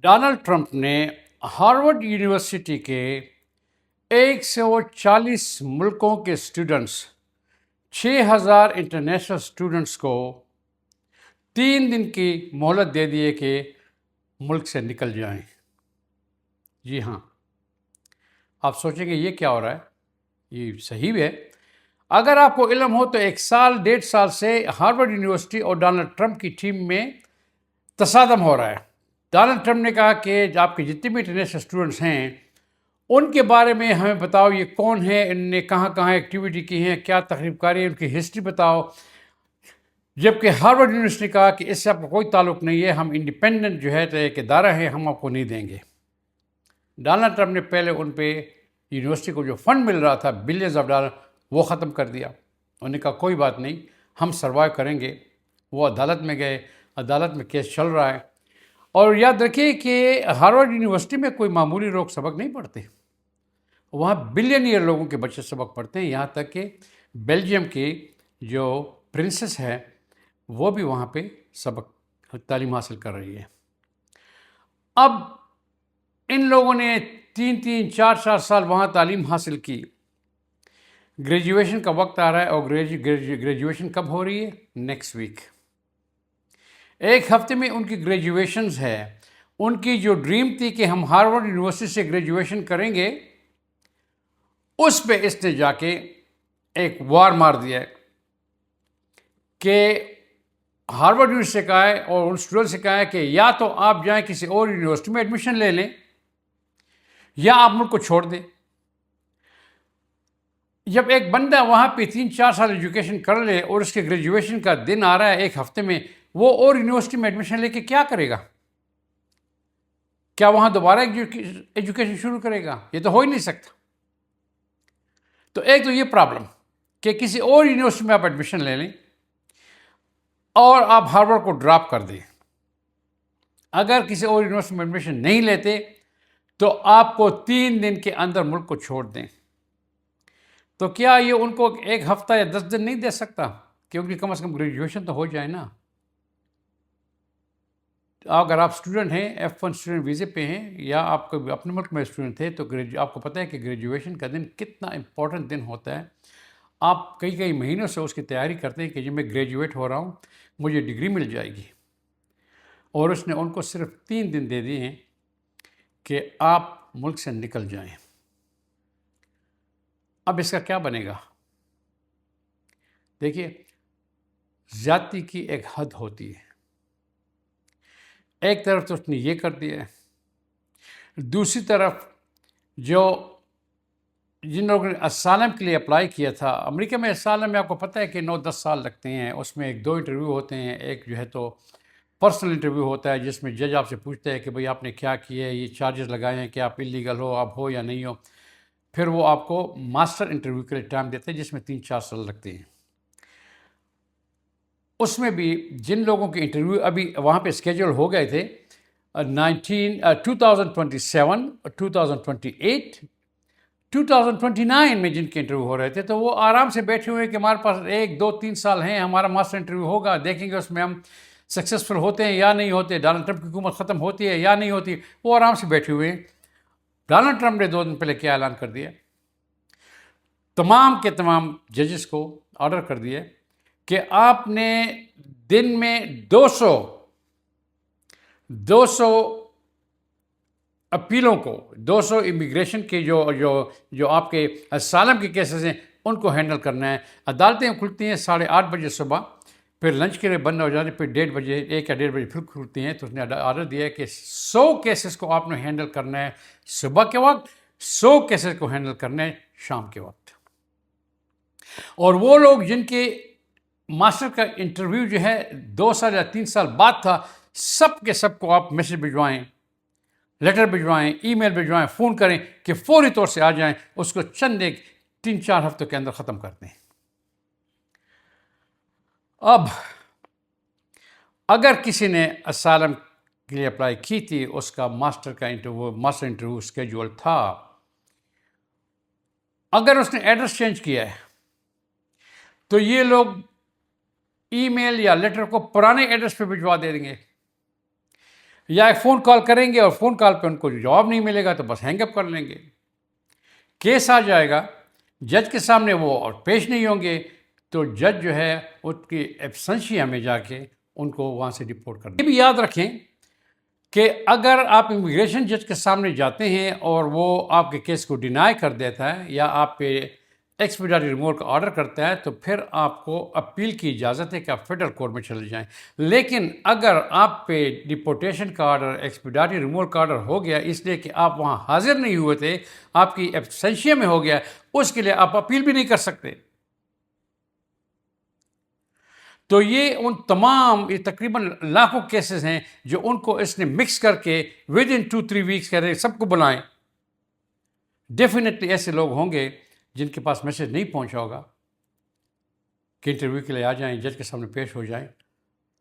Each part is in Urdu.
ڈونلڈ ٹرمپ نے ہارورڈ یونیورسٹی کے 140 ملکوں کے اسٹوڈنٹس 6000 انٹرنیشنل اسٹوڈنٹس کو 3 دن کی مہلت دے دیے کہ ملک سے نکل جائیں۔ جی ہاں، آپ سوچیں گے یہ کیا ہو رہا ہے؟ یہ صحیح ہے۔ اگر آپ کو علم ہو تو 1 سال 1.5 سال سے ہارورڈ یونیورسٹی اور ڈونلڈ ٹرمپ کی ٹیم میں تصادم ہو رہا ہے۔ ڈونلڈ ٹرمپ نے کہا کہ آپ کے جتنے بھی انٹرنیشنل اسٹوڈنٹس ہیں ان کے بارے میں ہمیں بتاؤ، یہ کون ہے، ان نے کہاں کہاں ایکٹیویٹی کی ہیں، کیا تقریب کاری ہے، ان کی ہسٹری بتاؤ۔ جبکہ ہارورڈ یونیورسٹی نے کہا کہ اس سے آپ کو کوئی تعلق نہیں ہے، ہم انڈیپینڈنٹ جو ہے تو ایک ادارہ ہے، ہم آپ کو نہیں دیں گے۔ ڈونلڈ ٹرمپ نے پہلے ان پہ یونیورسٹی کو جو فنڈ مل رہا تھا $بلینز وہ ختم کر دیا۔ انہوں نے کہا کوئی بات نہیں، ہم سروائیو کریں گے۔ وہ عدالت میں گئے، عدالت میں کیس چل رہا ہے۔ اور یاد رکھیے کہ ہارورڈ یونیورسٹی میں کوئی معمولی لوگ سبق نہیں پڑھتے، وہاں بلینئر لوگوں کے بچے سبق پڑھتے ہیں، یہاں تک کہ بیلجیم کی جو پرنسس ہے وہ بھی وہاں پہ سبق تعلیم حاصل کر رہی ہے۔ اب ان لوگوں نے 3 4 سال وہاں تعلیم حاصل کی۔ گریجویشن کا وقت آ رہا ہے، اور گریجویشن کب ہو رہی ہے؟ Next week. 1 ہفتے میں ان کی گریجویشنز ہے۔ ان کی جو ڈریم تھی کہ ہم ہارورڈ یونیورسٹی سے گریجویشن کریں گے، اس پہ اس نے جا کے ایک وار مار دیا ہے کہ ہارورڈ یونیورسٹی سے کہا ہے اور ان اسٹوڈنٹ سے کہا ہے کہ یا تو آپ جائیں کسی اور یونیورسٹی میں ایڈمیشن لے لیں یا آپ ملک کو چھوڑ دیں۔ جب ایک بندہ وہاں پہ 3 4 سال ایجوکیشن کر لے اور اس کے گریجویشن کا دن آ رہا ہے 1 ہفتے میں، وہ اور یونیورسٹی میں ایڈمیشن لے کے کیا کرے گا؟ کیا وہاں دوبارہ ایجوکیشن شروع کرے گا؟ یہ تو ہو ہی نہیں سکتا۔ تو ایک تو یہ پرابلم کہ کسی اور یونیورسٹی میں آپ ایڈمیشن لے لیں اور آپ ہارورڈ کو ڈراپ کر دیں۔ اگر کسی اور یونیورسٹی میں ایڈمیشن نہیں لیتے تو آپ کو 3 دن کے اندر ملک کو چھوڑ دیں۔ تو کیا یہ ان کو 1 ہفتہ یا 10 دن نہیں دے سکتا کہ ان کی کم از کم گریجویشن تو ہو جائے نا؟ اگر آپ اسٹوڈنٹ ہیں، F1 اسٹوڈنٹ ویزے پہ ہیں، یا آپ کو اپنے ملک میں اسٹوڈنٹ تھے، تو آپ کو پتہ ہے کہ گریجویشن کا دن کتنا امپورٹنٹ دن ہوتا ہے۔ آپ کئی مہینوں سے اس کی تیاری کرتے ہیں کہ جب میں گریجویٹ ہو رہا ہوں مجھے ڈگری مل جائے گی، اور اس نے ان کو صرف 3 دن دے دیے ہیں کہ آپ ملک سے نکل جائیں۔ اب اس کا کیا بنے گا؟ دیکھیے، زیادتی کی ایک حد ہوتی ہے۔ ایک طرف تو اس نے یہ کر دیا ہے، دوسری طرف جن لوگوں نے اسائلم کے لیے اپلائی کیا تھا، امریکہ میں اسائلم میں آپ کو پتہ ہے کہ 9 10 سال لگتے ہیں، اس میں 2 انٹرویو ہوتے ہیں۔ ایک جو ہے تو پرسنل انٹرویو ہوتا ہے جس میں جج آپ سے پوچھتا ہے کہ بھئی آپ نے کیا کیا ہے، یہ چارجز لگائے ہیں کہ آپ اللیگل ہو، آپ ہو یا نہیں ہو۔ پھر وہ آپ کو ماسٹر انٹرویو کے لیے ٹائم دیتے ہیں جس میں 3 4 سال لگتے ہیں۔ اس میں بھی جن لوگوں کے انٹرویو ابھی وہاں پہ اسکیجول ہو گئے تھے 2027 2028 2029 میں جن کے انٹرویو ہو رہے تھے، تو وہ آرام سے بیٹھے ہوئے کہ ہمارے پاس 1 2 3 سال ہیں، ہمارا ماسٹر انٹرویو ہوگا، دیکھیں گے اس میں ہم سکسیسفل ہوتے ہیں یا نہیں ہوتے، ڈونلڈ ٹرمپ کی حکومت ختم ہوتی ہے یا نہیں ہوتی۔ وہ آرام سے بیٹھے ہوئے ہیں۔ ڈونلڈ ٹرمپ نے 2 دن پہلے کیا اعلان کر دیا؟ تمام کے تمام ججز کو آرڈر کر دیا کہ آپ نے دن میں 200 اپیلوں کو، 200 امیگریشن کے جو آپ کے اسائلم کے کیسز ہیں ان کو ہینڈل کرنا ہے۔ عدالتیں کھلتی ہیں 8:30 بجے صبح، پھر لنچ کے لیے بند ہو جاتے ہیں، پھر 1:30 بجے 1 یا 1:30 بجے پھر کھلتی ہیں۔ تو اس نے آرڈر دیا ہے کہ 100 کیسز کو آپ نے ہینڈل کرنا ہے صبح کے وقت، 100 کیسز کو ہینڈل کرنا ہے شام کے وقت۔ اور وہ لوگ جن کے ماسٹر کا انٹرویو جو ہے 2 سال یا 3 سال بعد تھا، سب کے سب کو آپ میسج بھجوائیں، لیٹر بھجوائیں، ای میل بھجوائیں، فون کریں کہ فوری طور سے آ جائیں، اس کو چند 3 4 ہفتوں کے اندر ختم کرتے ہیں۔ اب اگر کسی نے اسائلم کے لیے اپلائی کی تھی، اس کا ماسٹر انٹرویو اسکیجول تھا، اگر اس نے ایڈریس چینج کیا ہے تو یہ لوگ ای میل یا لیٹر کو پرانے ایڈریس پہ بھجوا دیں گے۔ یا ایک فون کال کریں گے اور فون کال پہ ان کو جواب نہیں ملے گا تو بس ہینگ اپ کر لیں گے. کیس آ جائے گا جج کے سامنے، وہ اور پیش نہیں ہوں گے تو جج جو ہے ان کی ایبسنشیا میں جا کے ان کو وہاں سے ڈپورٹ کر دیں. یہ بھی یاد رکھیں کہ اگر آپ امیگریشن جج کے سامنے جاتے ہیں اور وہ آپ کے کیس کو ڈینائی کر دیتا ہے یا آپ پہ ایکسپیڈیٹری ریموول کا آرڈر کرتا ہے تو پھر آپ کو اپیل کی اجازت ہے کہ آپ فیڈرل کورٹ میں چلے جائیں. لیکن اگر آپ پہ ڈپورٹیشن کا آرڈر، ایکسپیڈیٹری ریموول کا آرڈر ہو گیا اس لیے کہ آپ وہاں حاضر نہیں ہوئے تھے، آپ کی ایبسنشیا میں ہو گیا، اس کے لیے آپ اپیل بھی نہیں کر سکتے. تو یہ ان تمام، یہ تقریباً لاکھوں کیسز ہیں جو ان کو اس نے مکس کر کے ود ان 2-3 ویکس کہہ رہے سب کو بلائیں. ڈیفینیٹلی ایسے لوگ ہوں گے جن کے پاس میسج نہیں پہنچا ہوگا کہ انٹرویو کے لیے آ جائیں، جج کے سامنے پیش ہو جائیں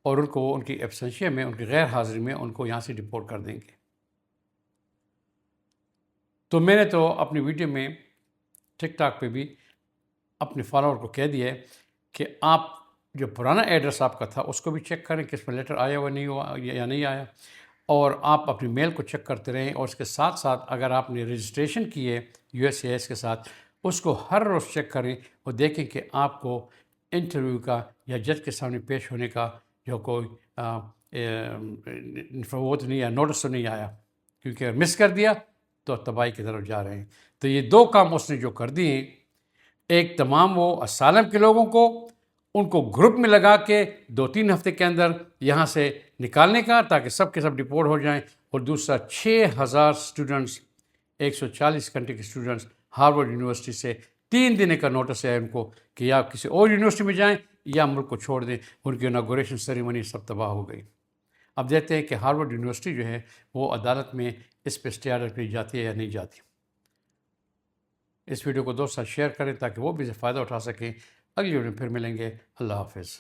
اور ان کو ان کی ایبسنشیا میں، ان کی غیر حاضری میں ان کو یہاں سے ڈپورٹ کر دیں گے. تو میں نے تو اپنی ویڈیو میں ٹک ٹاک پہ بھی اپنے فالوور کو کہہ دیا ہے کہ آپ جو پرانا ایڈریس آپ کا تھا اس کو بھی چیک کریں کہ اس میں لیٹر آیا ہوا نہیں ہوا یا نہیں آیا، اور آپ اپنی میل کو چیک کرتے رہیں. اور اس کے ساتھ ساتھ اگر آپ نے رجسٹریشن کی ہے USCIS کے ساتھ اس کو ہر روز چیک کریں اور دیکھیں کہ آپ کو انٹرویو کا یا جج کے سامنے پیش ہونے کا جو کوئی وہ تو نہیں آیا، نوٹس تو نہیں آیا، کیونکہ اگر مس کر دیا تو تباہی کی طرف جا رہے ہیں. تو یہ 2 کام اس نے جو کر دیے ہیں، ایک تمام وہ اسالم کے لوگوں کو ان کو گروپ میں لگا کے 2-3 ہفتے کے اندر یہاں سے نکالنے کا تاکہ سب کے سب ڈپورٹ ہو جائیں، اور دوسرا 6,000 اسٹوڈنٹس، 140 کنٹری کے اسٹوڈنٹس ہارورڈ یونیورسٹی سے 3 دن کا نوٹس ہے ان کو کہ یا کسی اور یونیورسٹی میں جائیں یا ملک کو چھوڑ دیں. ان کی اناگوریشن سیریمنی سب تباہ ہو گئی. اب دیکھتے ہیں کہ ہارورڈ یونیورسٹی جو ہے وہ عدالت میں اس پہ اسٹے آرڈر کی جاتی ہے یا نہیں جاتی. اس ویڈیو کو دوست ساتھ شیئر کریں تاکہ وہ بھی فائدہ اٹھا سکیں. اگلی ویڈیو میں پھر ملیں گے. اللہ حافظ.